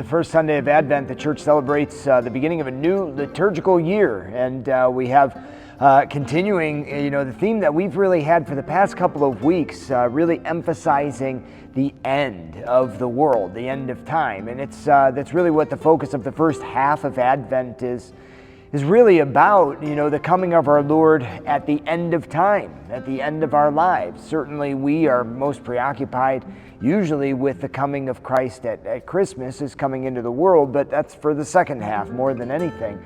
first Sunday of Advent, the church celebrates the beginning of a new liturgical year, and we have continuing, the theme that we've really had for the past couple of weeks, really emphasizing the end of the world, the end of time, and that's really what the focus of the first half of Advent is really about, the coming of our Lord at the end of time, at the end of our lives. Certainly we are most preoccupied usually with the coming of Christ at Christmas, is coming into the world, but that's for the second half more than anything.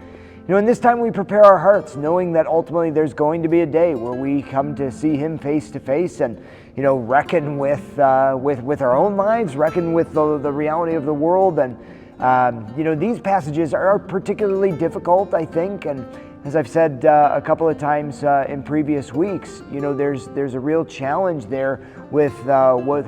And this time we prepare our hearts knowing that ultimately there's going to be a day where we come to see Him face to face and, reckon with our own lives, reckon with the reality of the world. And these passages are particularly difficult, I think, and as I've said a couple of times in previous weeks, there's a real challenge there with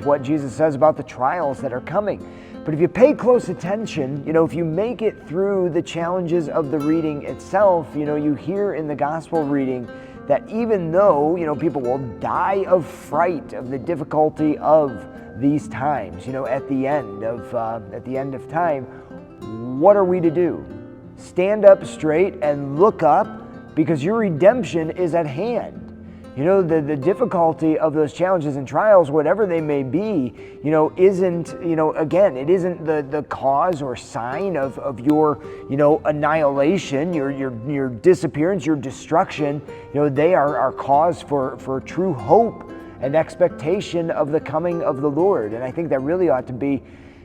what Jesus says about the trials that are coming. But if you pay close attention, if you make it through the challenges of the reading itself, you hear in the gospel reading that even though, people will die of fright of the difficulty of these times, at the end of time, what are we to do? Stand up straight and look up, because your redemption is at hand. The difficulty of those challenges and trials, whatever they may be, isn't, it isn't the cause or sign of your, annihilation, your disappearance, your destruction. They are cause for true hope and expectation of the coming of the Lord. And I think that really ought to be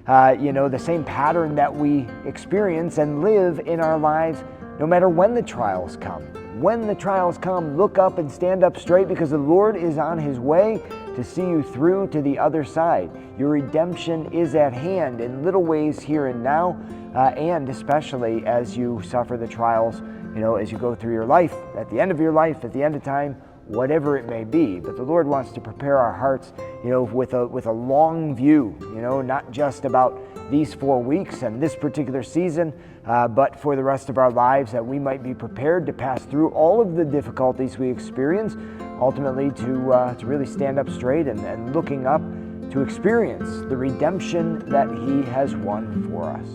the same pattern that we experience and live in our lives, no matter when the trials come. When the trials come, look up and stand up straight, because the Lord is on His way to see you through to the other side. Your redemption is at hand in little ways here and now, and especially as you suffer the trials, as you go through your life, at the end of your life, at the end of time, whatever it may be. But the Lord wants to prepare our hearts, with a long view, not just about these 4 weeks and this particular season, but for the rest of our lives, that we might be prepared to pass through all of the difficulties we experience, ultimately to really stand up straight and looking up to experience the redemption that He has won for us.